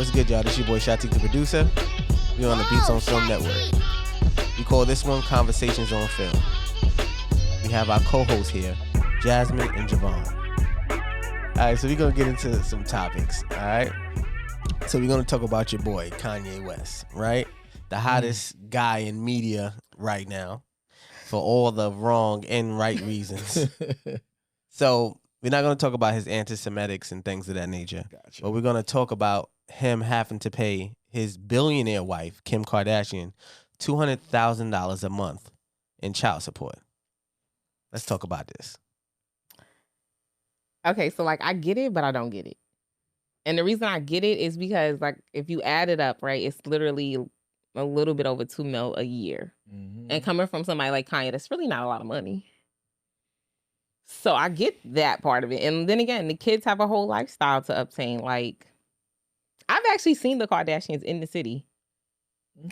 What's good, y'all? This your boy Shatek, the producer. We on the Beatsonfilm network. We call this one Conversations on Film. We have our co-hosts here, Jasmine and Jovan. All right, so we're going to get into some topics, all right? So we're going to talk about your boy, Kanye West, right? The hottest guy in media right now for all the wrong and right reasons. So we're not going to talk about his anti-Semitics and things of that nature. Gotcha. But we're going to talk about him having to pay his billionaire wife, Kim Kardashian, $200,000 a month in child support. Let's talk about this. Okay, so like I get it, but I don't get it. And the reason I get it is because like if you add it up, right, it's literally a little bit over $2 million a year. Mm-hmm. And coming from somebody like Kanye, that's really not a lot of money. So I get that part of it. And then again, the kids have a whole lifestyle to obtain. Like, I've actually seen the Kardashians in the city.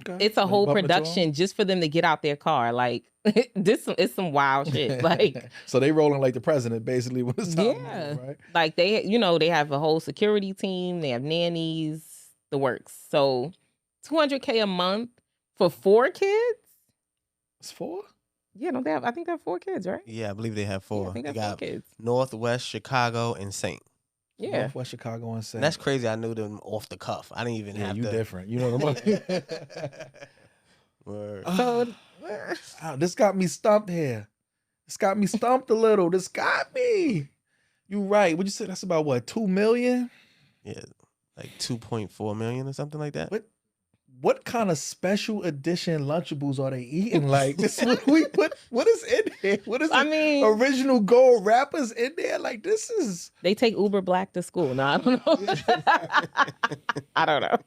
Okay. It's a whole production just for them to get out their car. Like, it's some wild shit. Like, so they rolling like the president, basically, when it's time, right? Like they have a whole security team. They have nannies, the works. So $200K a month for 4 kids. It's 4? Yeah, no, I think they have 4 kids, right? Yeah, I believe they have 4. Yeah, I think they got 4 got kids. Northwest Chicago and St. Yeah. Northwest Chicago and St. And that's crazy. I knew them off the cuff. I didn't even have you to. Different. You know what I'm Word. This got me stumped here. This got me stumped a little. This got me. You right. Would you say that's about what, 2 million? Yeah, like 2.4 million or something like that. What kind of special edition Lunchables are they eating? Like this, what is in here? What is original gold wrappers in there? Like this is. They take Uber Black to school. No, I don't know. I don't know.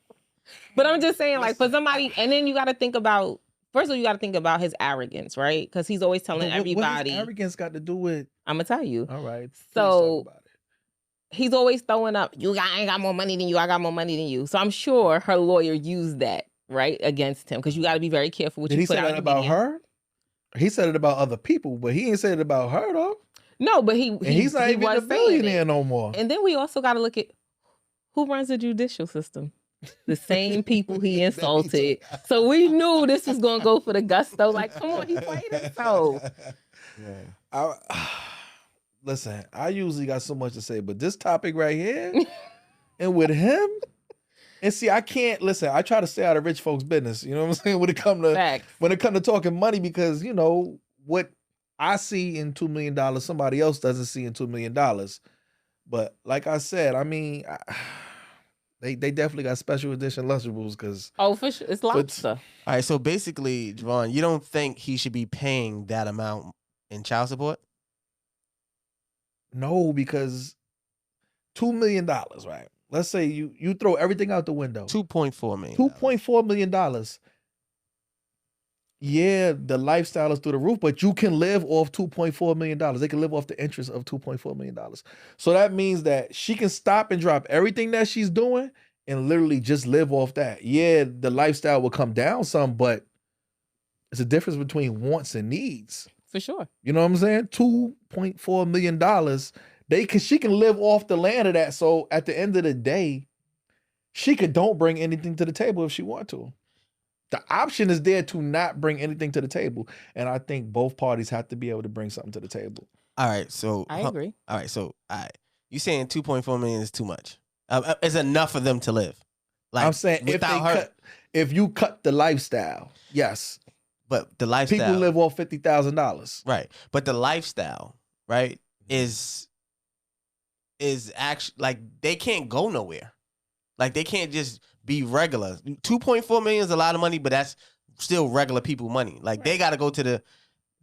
But I'm just saying, like for somebody, and then you got to think about. First of all, you got to think about his arrogance, right? Because he's always telling everybody. What has arrogance got to do with? I'm gonna tell you. All right. So he's always throwing up. I ain't got more money than you. I got more money than you. So I'm sure her lawyer used that right against him because you got to be very careful what you put out. Did he say that about her? He said it about other people, but he ain't said it about her though. No, but he's not even a billionaire no more. And then we also got to look at who runs the judicial system. The same people he insulted. So we knew this was going to go for the gusto. Like, come on, he played it. So. Yeah. Listen, I usually got so much to say, but this topic right here, and with him, and see, I can't, listen, I try to stay out of rich folks' business, you know what I'm saying, when it come to talking money, because, you know, what I see in $2 million, somebody else doesn't see in $2 million. But like I said, I mean, They definitely got special edition Lunchables because for sure, it's lobster. All right, so basically, Jovan, you don't think he should be paying that amount in child support? No, because $2 million, right? Let's say you throw everything out the window. $2.4 million. $2.4 million. Yeah, the lifestyle is through the roof, but you can live off $2.4 million. They can live off the interest of $2.4 million. So that means that she can stop and drop everything that she's doing and literally just live off that. Yeah, the lifestyle will come down some, but it's a difference between wants and needs. For sure. You know what I'm saying? $2.4 million. She can live off the land of that. So at the end of the day, she don't bring anything to the table if she want to. The option is there to not bring anything to the table. And I think both parties have to be able to bring something to the table. All right. So I agree. All right. So you saying 2.4 million is too much. It's enough for them to live. Like I'm saying if you cut the lifestyle, yes. But the lifestyle. People live off $50,000. Right. But the lifestyle, right, is actually like they can't go nowhere. Like they can't just be regular. 2.4 million is a lot of money, but that's still regular people money. Like they have to go to the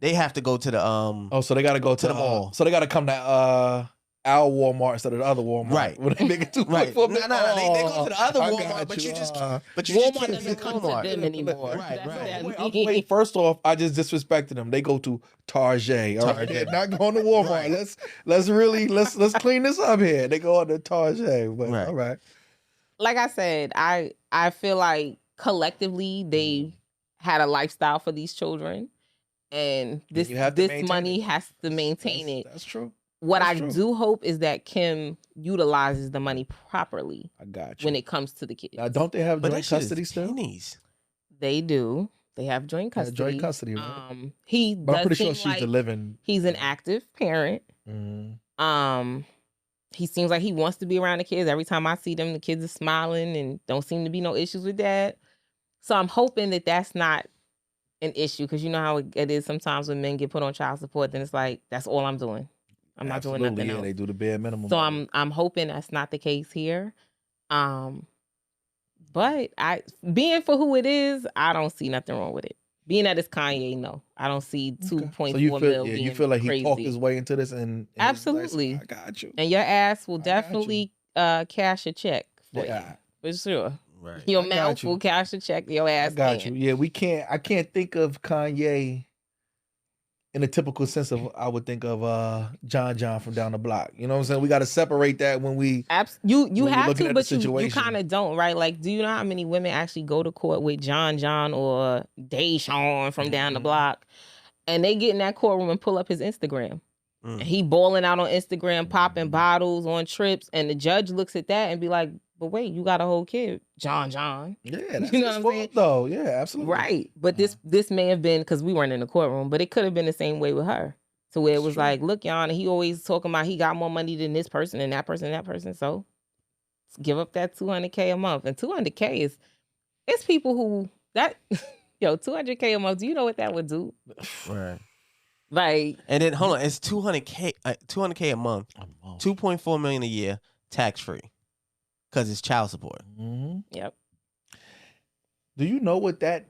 so they got to go to the mall. So they got to come to our Walmart instead of the other Walmart. Right. When they make it 2.4 million. No, they go to the other Walmart, but you Walmart doesn't come to them anymore. Right. Wait, first off, I just disrespected them. They go to Target. All right, they're not going to Walmart. Right. Let's clean this up here. They go on to Target. But all right. Like I said, I feel like collectively they had a lifestyle for these children, and this money has to maintain it. That's true. What That's I true. do hope is that Kim utilizes the money properly I got you. when it comes to the kids. Now, don't they have But joint that shit custody is still? pennies. They do. They have joint Yeah, custody. joint custody, right? He But I'm does pretty sure seem she's the like living. he's an active parent. Mhm. He seems like he wants to be around the kids. Every time I see them, the kids are smiling and don't seem to be no issues with dad. So I'm hoping that that's not an issue, because you know how it is sometimes when men get put on child support, then it's like, that's all I'm doing. I'm not doing nothing else. They do the bare minimum. So I'm hoping that's not the case here. But being for who it is, I don't see nothing wrong with it. Being that it's Kanye, no, I don't see 2.4 So you feel, mil yeah, being you feel like crazy. he talked his way into this, and Absolutely. I got you. And your ass will I got definitely cash a check for you, for sure. Right. Your I got mouth you. will cash a check. Your ass I got can. you. Yeah, I can't think of Kanye in a typical sense of, I would think of John from down the block. You know what I'm saying? We got to separate that when we You when we're have looking to, at but the you situation. kind of don't, right? Like, do you know how many women actually go to court with John or Deshaun from down the block, and they get in that courtroom and pull up his Instagram? And he balling out on Instagram, popping bottles on trips, and the judge looks at that and be like, "But wait, you got a whole kid, John." Yeah, that's You know his what I'm fault, saying? though. Yeah, absolutely. Right. But this may have been, because we weren't in the courtroom, but it could have been the same way with her. So where it was like, look, y'all, and he always talking about he got more money than this person and that person and that person. So give up that $200K a month. And $200K it's people who $200K a month. Do you know what that would do? Right. Like, and then hold on, it's $200K a month, 2.4 million a year, tax free, because it's child support. Yep. Do you know what that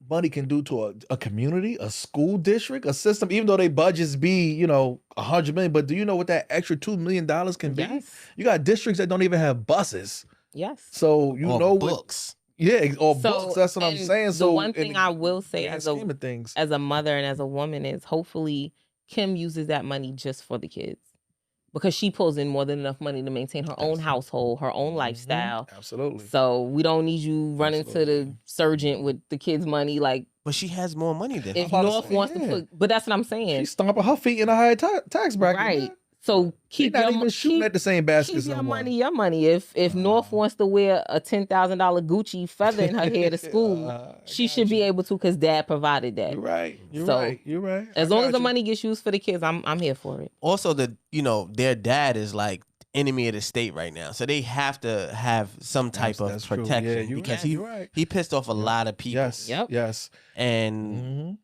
money can do to a community, a school district, a system? Even though they budgets be, $100 million, but do you know what that extra $2 million can be? Yes. You got districts that don't even have buses. Yes. So or books. Books. That's what I'm saying. The So one thing I will say as a mother and as a woman is, hopefully Kim uses that money just for the kids, because she pulls in more than enough money to maintain her own household, her own lifestyle. Absolutely. So we don't need you running to the surgeon with the kids' money. Like, but she has more money than if North wants to put, but that's what I'm saying. She's stomping her feet in a higher tax bracket. Right. Man. So keep not even shooting at the same basket. Keep your money, your money. If North wants to wear a $10,000 Gucci feather in her hair to school, she should be able to, because dad provided that. You're right. You're right. As long as the money gets used for the kids, I'm here for it. Also, their dad is like enemy of the state right now, so they have to have some type of protection. Yeah, because he pissed off a lot of people. Yes. Yep. Yes. And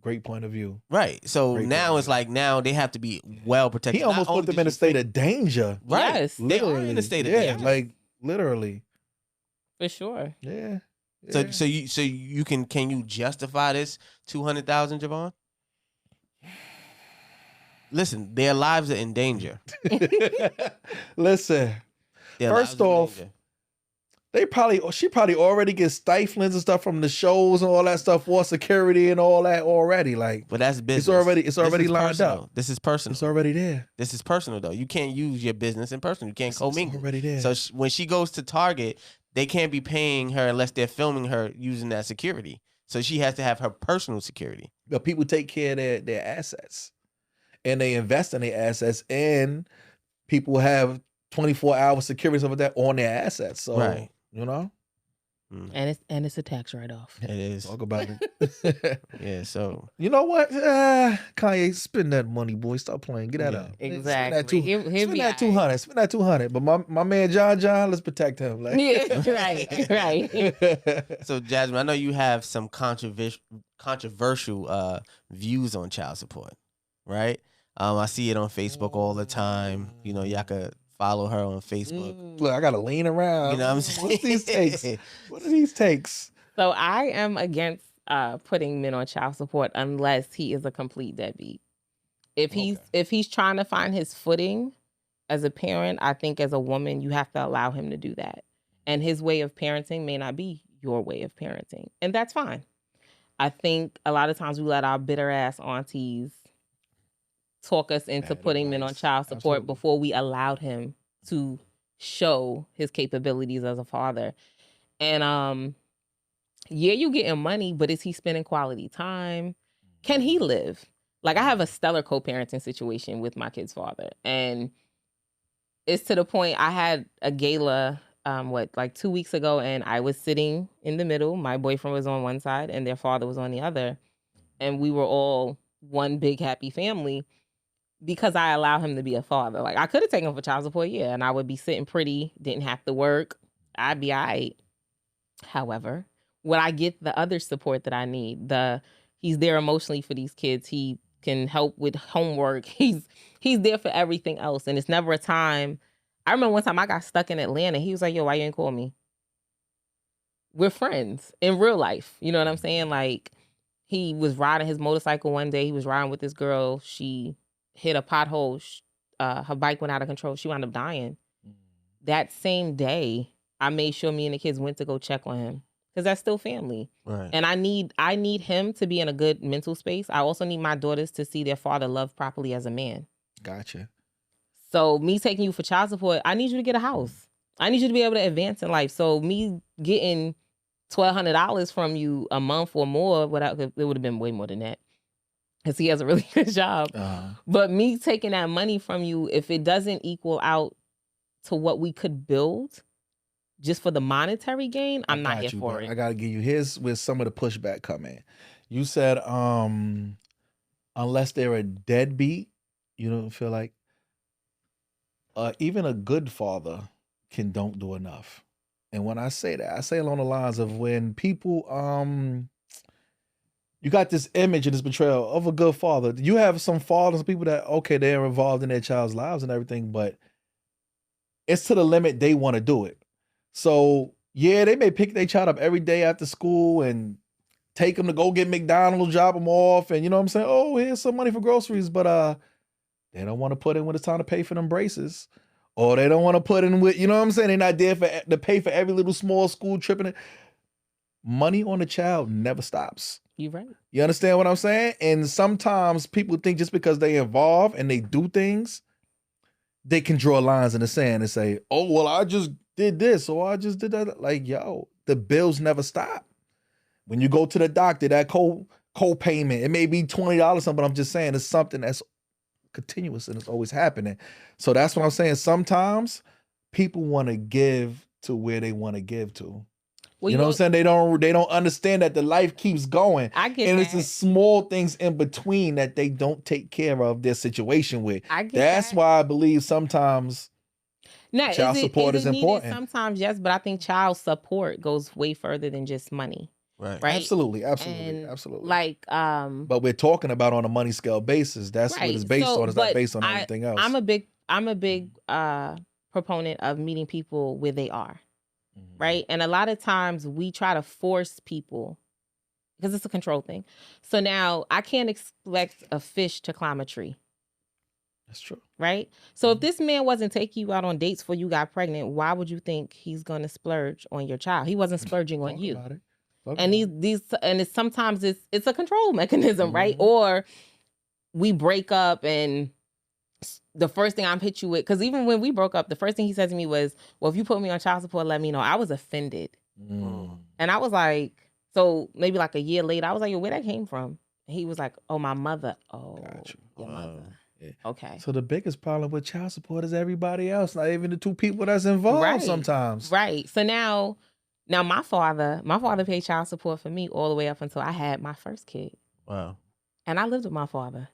great point of view. Right. So now it's like, now they have to be well protected. He almost put them in a state of danger. Right. Yes. They are in a state of danger. Like literally. For sure. Yeah. So you can you justify this $200,000, Jovan? Listen, their lives are in danger. Listen. First off, she probably already gets stiflings and stuff from the shows and all that stuff for security and all that already. Like, but that's business. It's already lined personal. up. This is personal. It's already there. This is personal though. You can't use your business in personal. You can't commingle. It's already there. So when she goes to Target, they can't be paying her unless they're filming her using that security. So she has to have her personal security. But people take care of their assets, and they invest in their assets, and people have 24-hour security stuff like that on their assets. So right. And it's a tax write-off. It is. Talk about it. Yeah, so you know what? Kanye, spend that money, boy. Stop playing. Get that up. Exactly. Spend that 200. Spend that 200. But my man John, let's protect him. Like. Yeah, right. So Jasmine, I know you have some controversial views on child support, right? I see it on Facebook all the time. Y'all could follow her on Facebook. Look, I gotta lean around. You know what I'm saying? What's these takes? What are these takes? So I am against putting men on child support unless he is a complete deadbeat. If he's trying to find his footing as a parent, I think as a woman you have to allow him to do that. And his way of parenting may not be your way of parenting, and that's fine. I think a lot of times we let our bitter ass aunties talk us into putting men on child support before we allowed him to show his capabilities as a father. And you getting money, but is he spending quality time? Can he live? Like, I have a stellar co-parenting situation with my kid's father. And it's to the point I had a gala, 2 weeks ago, and I was sitting in the middle. My boyfriend was on one side and their father was on the other. And we were all one big happy family because I allow him to be a father. Like, I could have taken him for child support, yeah, and I would be sitting pretty, didn't have to work. I'd be all right. However, when I get the other support that I need, he's there emotionally for these kids. He can help with homework. He's there for everything else. And it's never a time. I remember one time I got stuck in Atlanta. He was like, yo, why you ain't call me? We're friends in real life. You know what I'm saying? Like, he was riding his motorcycle one day. He was riding with this girl. She hit a pothole. Her bike went out of control. She wound up dying. That same day, I made sure me and the kids went to go check on him because that's still family. Right. And I need him to be in a good mental space. I also need my daughters to see their father loved properly as a man. Gotcha. So me taking you for child support, I need you to get a house. I need you to be able to advance in life. So me getting $1,200 from you a month or more, it would have been way more than that because he has a really good job. But me taking that money from you, if it doesn't equal out to what we could build just for the monetary gain, I'm not here for it. I gotta give you, here's where some of the pushback come in. You said unless they're a deadbeat, you don't feel like even a good father don't do enough. And when I say that, I say along the lines of when people you got this image and this portrayal of a good father. You have some fathers, people that, okay, they're involved in their child's lives and everything, but it's to the limit they want to do it. So yeah, they may pick their child up every day after school and take them to go get McDonald's, drop them off, and you know what I'm saying? Oh, here's some money for groceries, but they don't want to put in when it's time to pay for them braces. Or they don't want to put in with, you know what I'm saying? They're not there to pay for every little small school trip. Money on the child never stops. You're right. You understand what I'm saying? And sometimes people think just because they involve and they do things, they can draw lines in the sand and say, oh, well, I just did this or I just did that. Like, yo, the bills never stop. When you go to the doctor, that co-payment, it may be $20 something, but I'm just saying it's something that's continuous and it's always happening. So that's what I'm saying. Sometimes people want to give to where they want to give to. Well, you know what I'm saying? They don't understand that the life keeps going. I get and that. It's the small things in between that they don't take care of their situation with. That's why I believe sometimes child support is important. Sometimes, yes, but I think child support goes way further than just money. Right. Absolutely. And absolutely. Like, but we're talking about on a money scale basis. That's what it's based on. It's not based on anything else. I'm a big proponent of meeting people where they are. Right. And a lot of times we try to force people because it's a control thing. So now I can't expect a fish to climb a tree. That's true. Right. So if this man wasn't taking you out on dates before you got pregnant, why would you think he's going to splurge on your child? He wasn't splurging on you. And sometimes it's a control mechanism, right? Or we break up and the first thing I'm hit you with, because even when we broke up, the first thing he said to me was, well, if you put me on child support, let me know. I was offended. And I was like, so maybe like a year later, I was like, yo, where that came from? And he was like, oh, my mother. Oh, your mother. Yeah. Okay. So the biggest problem with child support is everybody else, not even the two people that's involved sometimes. Right. So now my father paid child support for me all the way up until I had my first kid. Wow. And I lived with my father.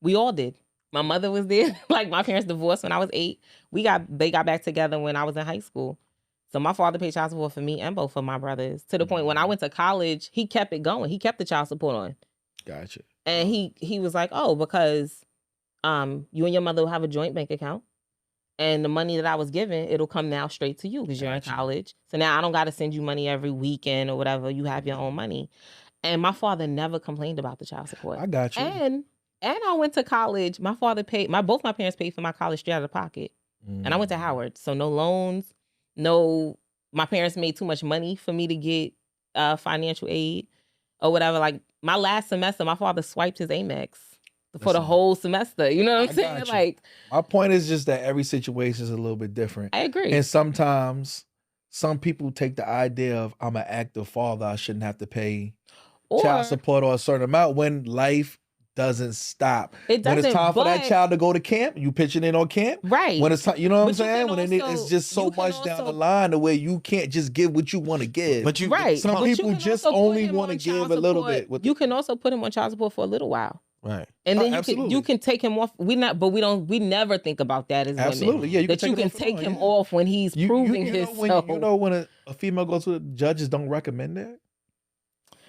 We all did. My mother was there. Like, my parents divorced when I was 8. They got back together when I was in high school. So my father paid child support for me and both of my brothers, to the point when I went to college, he kept it going. He kept the child support on. Gotcha. And he was like, oh, because you and your mother will have a joint bank account. And the money that I was given, it'll come now straight to you because you're in college. So now I don't got to send you money every weekend or whatever. You have your own money. And my father never complained about the child support. I got you. And I went to college. My father paid, both my parents paid for my college straight out of pocket. And I went to Howard. So no loans, my parents made too much money for me to get financial aid or whatever. Like, my last semester, my father swiped his Amex for the whole semester. You know what I'm saying? Like, my point is just that every situation is a little bit different. I agree. And sometimes some people take the idea of, I'm an active father, I shouldn't have to pay child support or a certain amount, when life doesn't stop. It When it's doesn't, time for that but- child to go to camp, you pitching in on camp. Right. When it's time, you know what I'm But you saying? can When also- it's just so you can much down also- the line the way you can't just give what you want to give. But you, Right. Some But you people can just also put only him wanna on give child a little support. bit with You can also put him on child support for a little while. right. And then absolutely. you can take him off. We never think about that as women. Absolutely, yeah. That you can take him off when he's proving himself. When a female goes to the judges don't recommend that.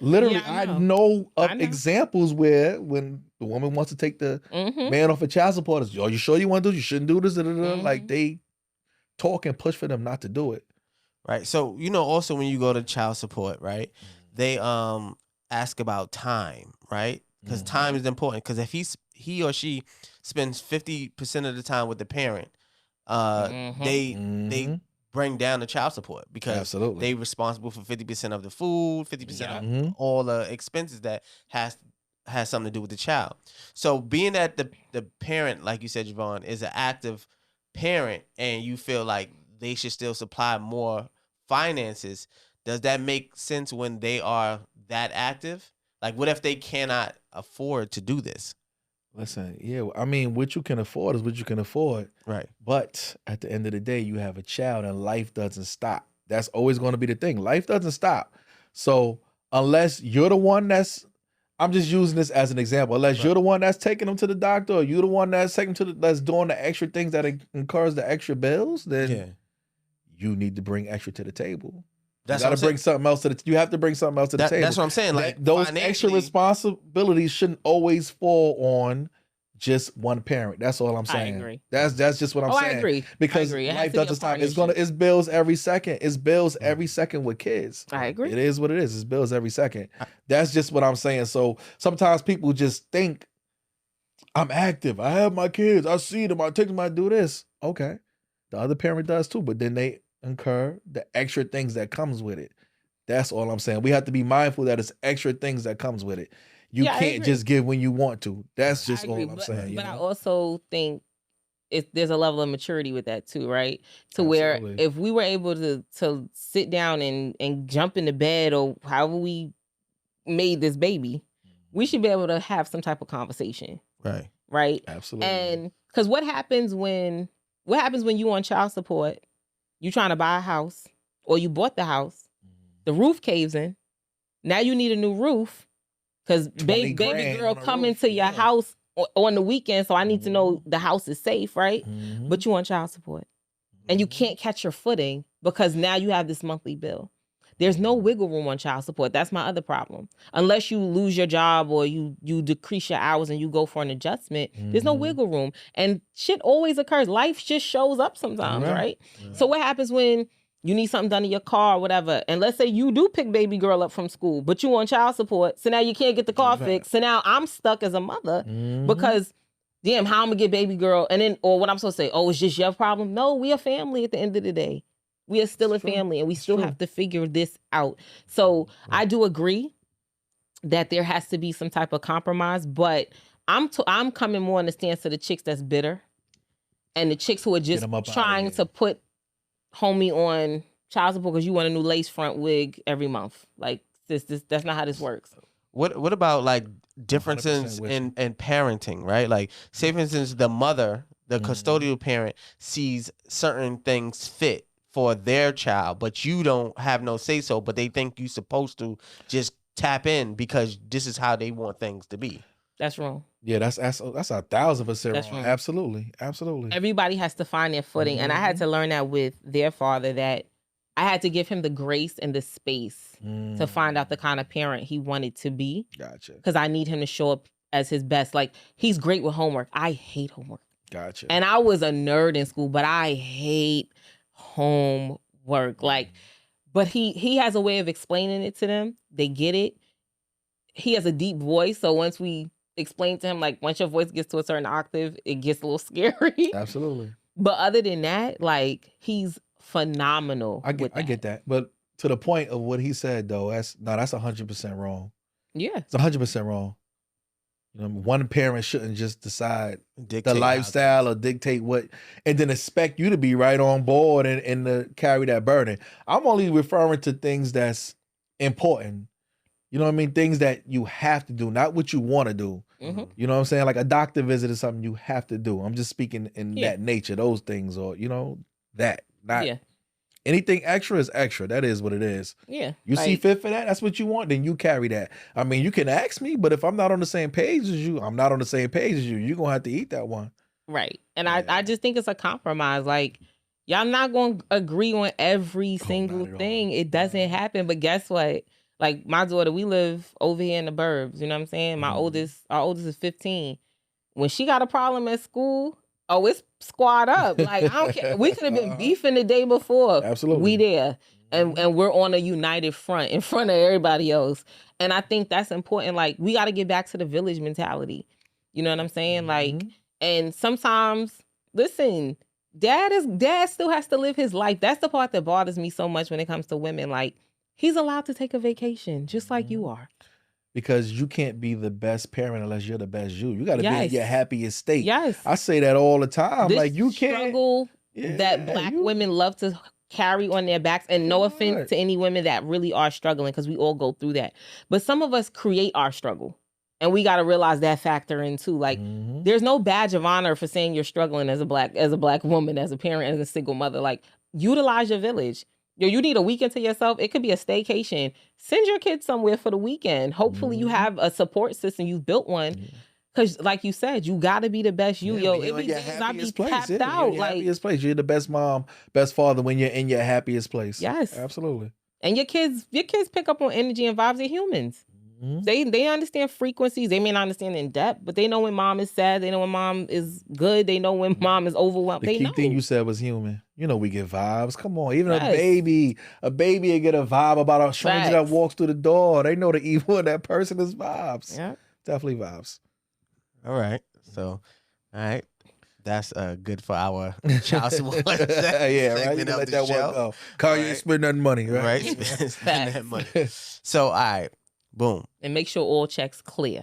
Literally, Yeah, I I know. know of I know. examples where when the woman wants to take the Mhm. man off of child support, it's, are you sure you want to do? You shouldn't do this. Mhm. Like they talk and push for them not to do it. Right. So, also when you go to child support, right, they ask about time, right? Because time is important. Because if he or she spends 50% of the time with the parent, they bring down the child support because Absolutely. they responsible for 50% of the food, 50% of Mhm. all the expenses that has something to do with the child. So being that the parent, like you said, Jovan, is an active parent and you feel like they should still supply more finances, does that make sense when they are that active? Like, what if they cannot afford to do this? Listen, yeah, I mean, what you can afford is what you can afford. Right. But at the end of the day, you have a child and life doesn't stop. That's always going to be the thing. Life doesn't stop. So unless you're the one I'm just using this as an example. Unless you're the one that's taking them to the doctor, or you're the one that's taking them that's doing the extra things that incurs the extra bills, then you need to bring extra to the table. That's You got to bring something else to the. You have to bring something else to the table. That's what I'm saying. Like, those extra financially- responsibilities shouldn't always fall on just one parent. That's all I'm saying. I agree. That's just what I'm saying. I agree. Because I agree. It has life to be a doesn't stop. partnership. It's bills every second. It's bills every second with kids. I agree. It is what it is. It's bills every second. That's just what I'm saying. So sometimes people just think I'm active. I have my kids. I see them. I take them. I do this. Okay. The other parent does too, but then they incur the extra things that comes with it. That's all I'm saying. We have to be mindful that it's extra things that comes with it. You Yeah, I can't agree. just give when you want to. That's I just all agree, I'm but, saying. But I also think there's a level of maturity with that too, right? To Absolutely. where if we were able to sit down and jump into bed or however we made this baby, we should be able to have some type of conversation, Right. right? Absolutely. And because what happens when you on child support, you trying to buy a house or you bought the house, the roof caves in, now you need a new roof because 20 baby grand girl on a come roof, into your yeah. house on the weekend, so I need to know the house is safe, right? Mhm. But you on child support and you can't catch your footing because now you have this monthly bill. There's no wiggle room on child support. That's my other problem. Unless you lose your job or you decrease your hours and you go for an adjustment, there's no Mhm. wiggle room. And shit always occurs. Life just shows up sometimes, Right. right? So what happens when you need something done in your car or whatever? And let's say you do pick baby girl up from school, but you on child support. So now you can't get the car Right. fixed. So now I'm stuck as a mother Mhm. because damn, how I'm gonna get baby girl? And then, or what I'm supposed to say, oh, it's just your problem? No, we a family at the end of the day. We are still It's a true. family and we It's still true. have to figure this out. So I do agree that there has to be some type of compromise, but I'm coming more on the stance of the chicks that's bitter and the chicks who are just 'em up outta trying here. to put homie on child support because you want a new lace front wig every month. Like, that's not how this works. What about like 100% differences with in parenting, right? Like, say for instance, the mother, the Mhm. custodial parent, sees certain things fit for their child, but you don't have no say so, but they think you're supposed to just tap in because this is how they want things to be. That's wrong. Yeah, that's 1,000% That's wrong. wrong. Absolutely. Absolutely. Everybody has to find their footing. And I had to learn that with their father, that I had to give him the grace and the space to find out the kind of parent he wanted to be. Gotcha. Because I need him to show up as his best. Like, he's great with homework. I hate homework. Gotcha. And I was a nerd in school, but I hate homework. Like, but he has a way of explaining it to them. They get it. He has a deep voice. So once we explain to him, like, once your voice gets to a certain octave, it gets a little scary. Absolutely. But other than that, like, he's phenomenal. I get that. But to the point of what he said though, that's 100% wrong. Yeah. It's 100% wrong. You know, one parent shouldn't just decide Dictate the how lifestyle or dictate what, and then expect you to be right on board and to carry that burden. I'm only referring to things that's important. You know what I mean? Things that you have to do, not what you want to do. You know what I'm saying? Like a doctor visit is something you have to do. I'm just speaking in that nature, those things, or that. Not anything extra is extra. That is what it is. Yeah. You see fit for that, that's what you want, then you carry that. I mean, you can ask me, but if I'm not on the same page as you, I'm not on the same page as you. You're gonna have to eat that one. Right. And I just think it's a compromise. Like, y'all not gonna agree on every single thing. It doesn't happen. But guess what? Like my daughter, we live over here in the burbs. You know what I'm saying? Our oldest is 15. When she got a problem at school, it's squad up. Like, I don't care. We could have been beefing the day before. Absolutely. We there. And we're on a united front in front of everybody else. And I think that's important. Like, we got to get back to the village mentality. You know what I'm saying? Like, and sometimes, listen, dad still has to live his life. That's the part that bothers me so much when it comes to women. Like, he's allowed to take a vacation just like you are. Because you can't be the best parent unless you're the best you. You got to be in your happiest state. Yes. I say that all the time. This like, you can't. Struggle that Black women love to carry on their backs. And no offense to any women that really are struggling, because we all go through that. But some of us create our struggle. And we got to realize that factor in too. Like, there's no badge of honor for saying you're struggling as a black woman, as a parent, as a single mother. Like, utilize your village. You need a weekend to yourself. It could be a staycation. Send your kids somewhere for the weekend. Hopefully you have a support system. You've built one. Because like you said, you got to be the best you. It be days I be tapped out. Like, happiest place. You're the best mom, best father when you're in your happiest place. Yes. Absolutely. And your kids pick up on energy and vibes. They're humans. They understand frequencies. They may not understand in depth, but they know when mom is sad. They know when mom is good. They know when mom is overwhelmed. The key thing you said was human. We get vibes. Come on, even a baby will get a vibe about a stranger that walks through the door. They know the evil of that person is vibes. Yeah, definitely vibes. All right, so that's good for our child support. Right. You let that one go. Kanye spend that money, right? Spend that money. So, all right. Boom. And make sure all checks clear.